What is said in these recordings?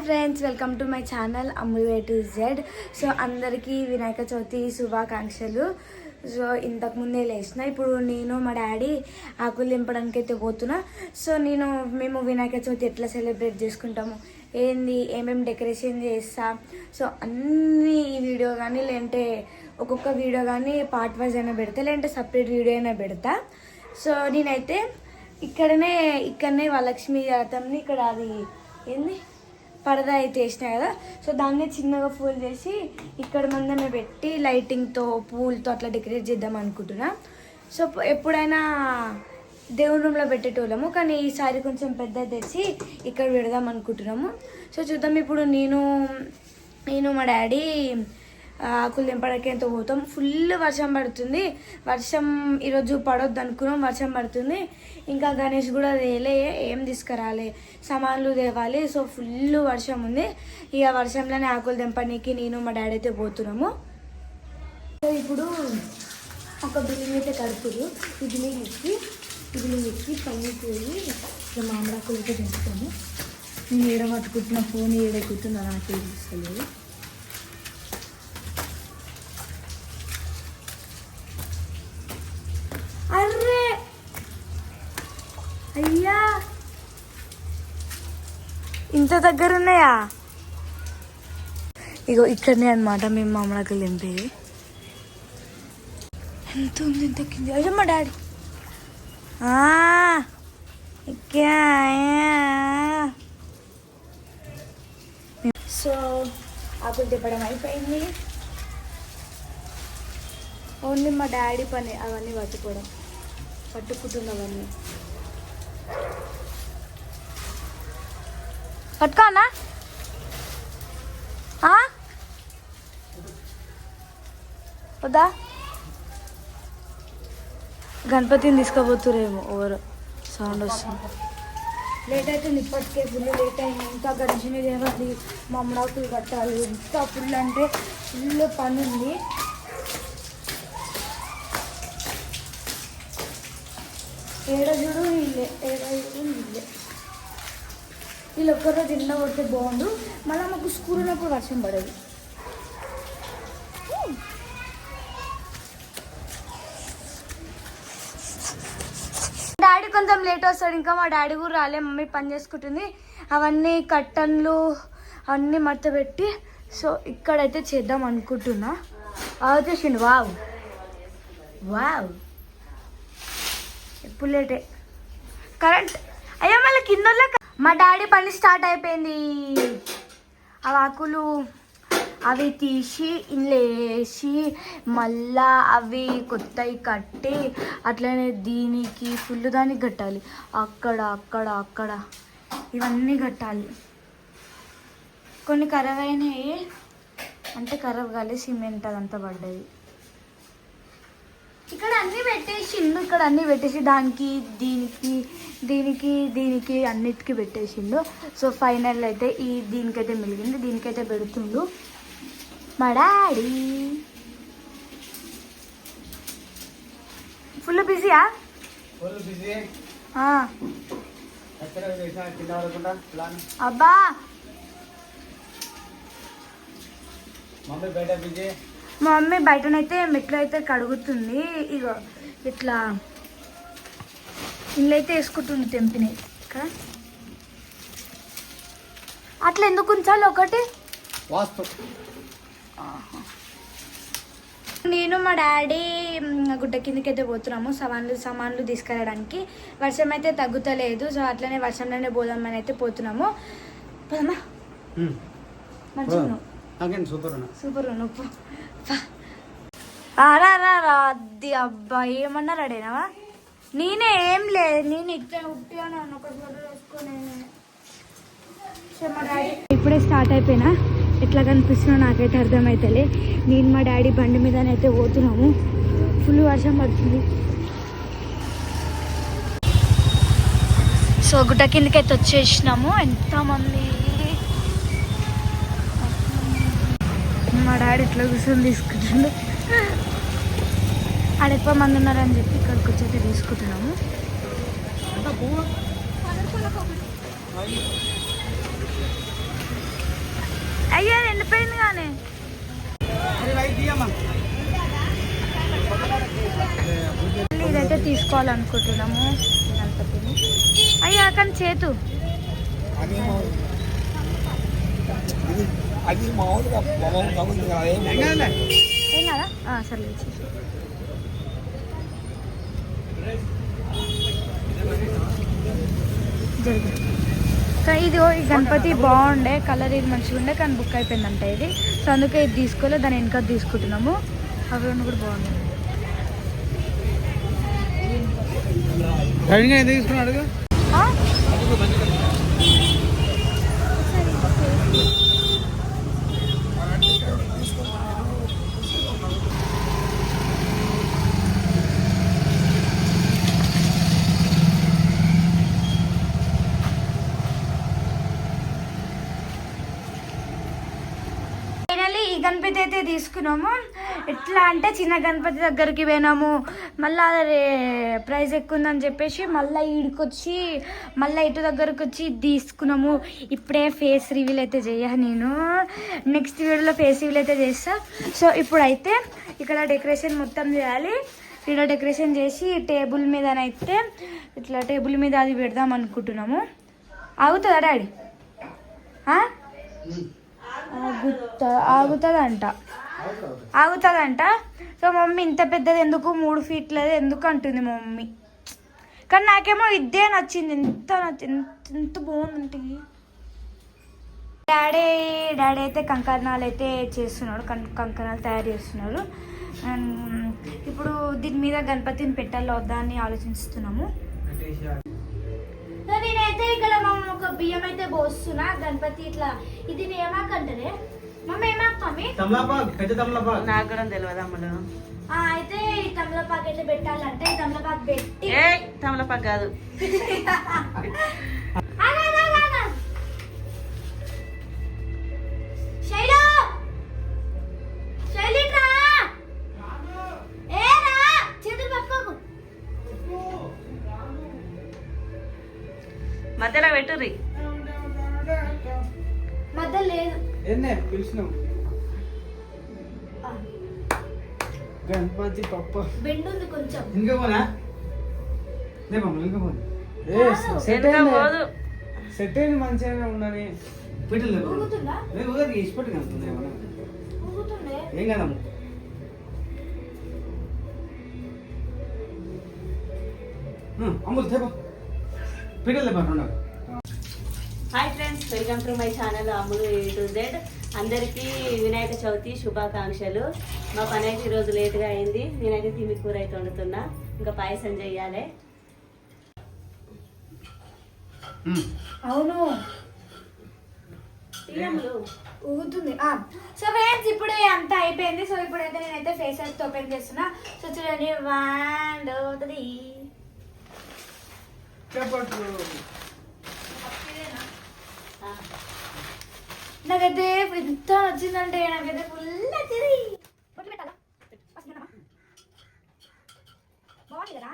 Friends, welcome to my channel అమ్ముల్ way to Z. So అందరికీ వినాయక చవితి శుభాకాంక్షలు. So ఇంతకుముందే లేచిన, ఇప్పుడు నేను మా డాడీ ఆకులు దింపడానికి అయితే పోతున్నా. సో మేము వినాయక చవితి ఎట్లా సెలబ్రేట్ చేసుకుంటాము, ఏంది, ఏమేమి డెకరేషన్ చేస్తా, సో అన్ని ఈ వీడియో కానీ లేదంటే ఒక్కొక్క వీడియో కానీ పార్ట్ వైజ్ అయినా పెడతా, లేదంటే సపరేట్ వీడియో అయినా పెడతా. సో నేనైతే ఇక్కడనే వరలక్ష్మి జాతరని ఇక్కడ అది ఏంది పరదా అయితే వేసినా కదా. సో దాన్ని చిన్నగా ఫోల్డ్ చేసి ఇక్కడ మందమే పెట్టి లైటింగ్తో పూలతో అట్లా డెకరేట్ చేద్దాం అనుకుంటున్నా. సో ఎప్పుడైనా దేవుని రూమ్లో పెట్టేటోళ్ళము, కానీ ఈసారి కొంచెం పెద్ద తెచ్చి ఇక్కడ పెడదాం అనుకుంటున్నాము. సో చూద్దాం. ఇప్పుడు నేను మా డాడీ ఆకులు దింపడానికి ఎంతో పోతాం. ఫుల్ వర్షం పడుతుంది. వర్షం ఈరోజు పడొద్దు అనుకున్నాం, వర్షం పడుతుంది. ఇంకా గణేష్ కూడా ఏం తీసుకురాలే, సామాన్లు తేవాలి. సో ఫుల్ వర్షం ఉంది. ఇక వర్షంలోనే ఆకులు దింపడానికి నేను మా డాడీ అయితే పోతున్నాము. సో ఇప్పుడు ఒక బిల్లింగ్ అయితే కడుపురు. ఈ బిల్లింగ్ ఎక్కి పైన పోయి మామిడాకులు అయితే దింపుతాము. నేను ఏడ పట్టుకుంటున్నా, ఫోన్ ఏడెక్కుతున్నా నాకు తెలుస్తలేదు. అర్రే అయ్యా, ఇంత దగ్గర ఉన్నాయా? ఇగో ఇక్కడనే అనమాట మేము మామిడాకులు దింపేది. ఎంత ఉంది, ఎంత కింది. అయ్యో మా డాడీ సో ఆకులు తిప్పడం అయిపోయింది. ఓన్లీ మా డాడీ పని అవన్నీ పట్టుకుంటున్నవన్నీ. పట్టుకోనా? వద్దా? గణపతిని తీసుకోబోతురేమో, ఎవరు సౌండ్ వస్తుంది. లేట్ అయితే ఇప్పటికే ఫుల్ లేట్ అయింది. ఇంకా గణేషుని తేవాలి, మామిడాకులు కట్టాలి. ఇంకా ఫుల్ అంటే ఫుల్ పని ఉంది. ఏడజుడు నీళ్ళే వీళ్ళు ఒక్కరోజు ఎండ కొడితే బాగుండు. మళ్ళీ మాకు స్కూల్ ఉన్నప్పుడు వర్షం పడేది. డాడీ కొంచెం లేట్ వస్తాడు. ఇంకా మా డాడీ కూడా రాలే, మమ్మీ పని చేసుకుంటుంది. అవన్నీ కట్టన్లు అన్నీ మడత పెట్టి సో ఇక్కడైతే చేద్దాం అనుకుంటున్నా. వచ్చేసిండు. వావ్ ఎప్పుడు లేటే కరెంట్. అయ్యో మళ్ళీ కింద మా డాడీ పని స్టార్ట్ అయిపోయింది. ఆ ఆకులు అవి తీసి ఇంట్లో వేసి మళ్ళా అవి కొత్తవి కట్టి అట్లనే దీనికి ఫుల్ దానికి కట్టాలి. అక్కడ ఇవన్నీ కట్టాలి. కొన్ని ఖరాబ్ అయినాయి, అంటే ఖరాబ్ కాలే, సిమెంట్ అదంతా పడ్డది. ఇక్కడ అన్నీ పెట్టేసి దానికి దీనికి అన్నిటికీ పెట్టేసిండు. సో ఫైనల్ అయితే దీనికైతే మిగిలింది, దీనికైతే పెడుతుండు మా డాడీ. ఫుల్ బిజీయా? అబ్బా మా మమ్మీ బయటనైతే మెట్లు అయితే కడుగుతుంది. ఇగో ఇట్లా ఇల్లు అయితే వేసుకుంటుంది తెంపినాయి. ఇక్కడ అట్లా ఎందుకు ఉంచాలి ఒకటి? నేను మా డాడీ గుడ్డ కిందకి అయితే పోతున్నాము సామాన్లు తీసుకెళ్ళడానికి. వర్షం అయితే తగ్గుతలేదు. సో అట్లనే వర్షంలోనే పోదామని అయితే పోతున్నాము. పోదామా? మంచిగా సూపర్ నువ్వు అది. అబ్బా ఏమన్నా రెడీనావా? నేనే ఏం లేదు, నేను ఇట్లా ఉట్టాను ఒకటి వేసుకొని. మా డాడీ ఇప్పుడే స్టార్ట్ అయిపోయినా, ఎట్లా కనిపిస్తున్నా నాకైతే అర్థమవుతలే. నేను మా డాడీ బండి మీదనైతే పోతున్నాము. ఫుల్ వర్షం పడుతుంది. సో గుట్ట కిందకైతే వచ్చేసినాము. ఎంతమంది మా డాడీ ఇట్లా కూర్చొని తీసుకుంటుండు. ఆడ ఎక్కువ మంది ఉన్నారని చెప్పి ఇక్కడికి వచ్చి తీసుకుంటున్నాము. అయ్యో ఎండిపోయింది కానీ ఇదైతే తీసుకోవాలనుకుంటున్నాము గణపతిని. అయ్యా కానీ చేతు ఏం కదా సరే. ఇది ఈ గణపతి బాగుండే కలర్, ఇది మంచిగా ఉండే కానీ బుక్ అయిపోయిందంట ఇది. సో అందుకే ఇది తీసుకోలే, దాని వెనక తీసుకుంటున్నాము. అవి కూడా బాగుంది. తీసుకున్నాడు గణపతి అయితే తీసుకున్నాము. ఎట్లా అంటే చిన్న గణపతి దగ్గరికి పోయినాము, మళ్ళీ ప్రైస్ ఎక్కువ ఉందని చెప్పేసి మళ్ళీ ఈడికొచ్చి మళ్ళీ ఇటు దగ్గరకు వచ్చి తీసుకున్నాము. ఇప్పుడే ఫేస్ రివీల్ అయితే చేయాలి, నేను నెక్స్ట్ వీడియోలో ఫేస్ రివీల్ అయితే చేస్తా. సో ఇప్పుడైతే ఇక్కడ డెకరేషన్ మొత్తం చేయాలి. ఇక్కడ డెకరేషన్ చేసి టేబుల్ మీదనైతే ఇట్లా టేబుల్ మీద అది పెడదాం అనుకుంటున్నాము. ఆగుతుందా డాడీ? ఆగుతుందంట. సో మమ్మీ ఇంత పెద్దది ఎందుకు, 3 ఫీట్లది ఎందుకు అంటుంది మా మమ్మీ. కానీ నాకేమో ఇదే నచ్చింది, ఎంత బాగుంది. డాడీ అయితే కంకణాలు అయితే చేస్తున్నాడు, కంకణాలు తయారు చేస్తున్నారు. ఇప్పుడు దీని మీద గణపతిని పెట్టాలో వద్దా అని ఆలోచిస్తున్నాము. నేనైతే ఇక్కడ ఒక బియ్యం అయితే పోస్తున్నా గణపతి ఇట్లా. ఇది ఏమాకంటారే మమ్మీ? ఏమాకు మమ్మీ? నాకు కూడా తెలియదు అమ్మడు. అయితే ఈ తమలపాకు అయితే పెట్టాలంటే తమలపాకు పెట్టి తమలపాకు కాదు మధ్యలో పెట్టుర్రి. మధ్య లేదు పిలిచినాం గణపతి పప్ప బెండ్ ఉంది కొంచెం. ఇంకా పోనా ఇంకా పోను సెట్ అయింది మంచిగా ఉన్నది. పెట్టలేదు ఇష్టపట్టి కలుగుతుంది ఏం కదమ్మ. అమ్ములు తేప hi friends, welcome to my channel Ammulu A to Z. అందరికీ వినాయక చవితి శుభాకాంక్షలు. మా పని అయితే ఈరోజు లేట్గా అయింది. నేనైతే తిమి కూర అయితే వండుతున్నా, ఇంకా పాయసం చెయ్యాలి. అవును ఊగుతుంది. సో ఫ్రెండ్స్ ఇప్పుడు అంతా అయిపోయింది. సో ఇప్పుడైతే నేనైతే ఫేస్ అయితే ఓపెన్ చేస్తున్నా. సో చూడండి 1 2 3 నాకైతే ఎంత నచ్చిందంటే నాకైతే ఫుల్ నచ్చింది. బాగుంది కదా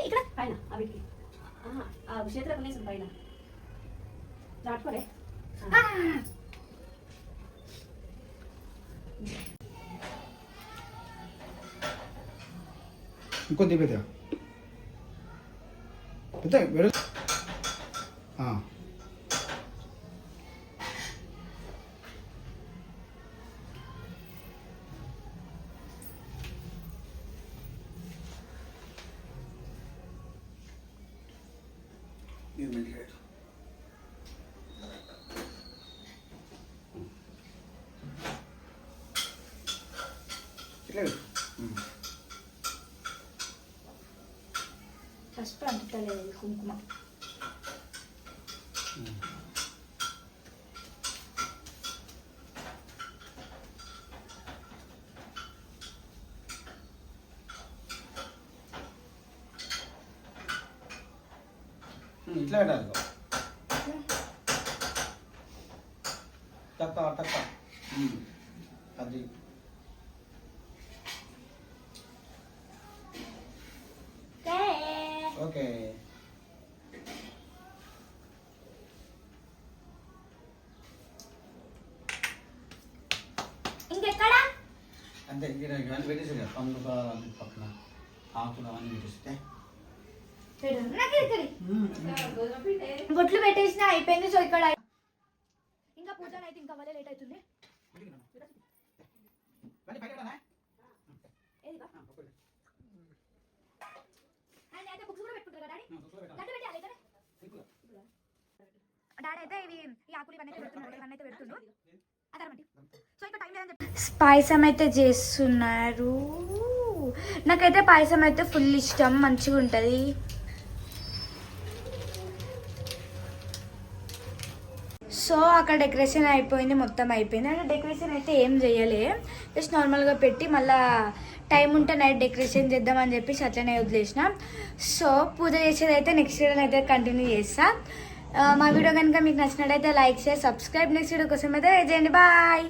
ఇక్కడ పైన అవి చేతులకు లేచి పైన దాటుకోలే. ఇంకొద్ది పెద్ద ఫస్ట్ అంటలేదు కుంకుమ. ఇట్లా పెట్టాలి టక్క టక్క అది. ఓకే ఇంకెక్కడ అంతే ఇవన్నీ పెట్టేసి కదా పండ్లు పక్కన ఆకులు అవన్నీ పెట్టేస్తే బొట్లు పెట్టేసిన అయిపోయింది. సో ఇక్కడ ఇంకా పూజ అయితే ఇంకా వల్ల లేట్ అవుతుంది. పాయసం అయితే చేస్తున్నారు. నాకైతే పాయసం అయితే ఫుల్ ఇష్టం, మంచిగా ఉంటుంది. సో అక్కడ డెకరేషన్ అయిపోయింది, మొత్తం అయిపోయింది. అంటే డెకరేషన్ అయితే ఏం చేయలే, జస్ట్ నార్మల్గా పెట్టి మళ్ళీ టైం ఉంటే నైట్ డెకరేషన్ చేద్దామని చెప్పేసి అట్లనే వదిలేసిన. సో పూజ చేసేది అయితే నెక్స్ట్ డే అయితే కంటిన్యూ చేస్తా. మా వీడియో కనుక మీకు నచ్చినట్టయితే like share subscribe. Next video కోసం అయితే చేయండి. బాయ్.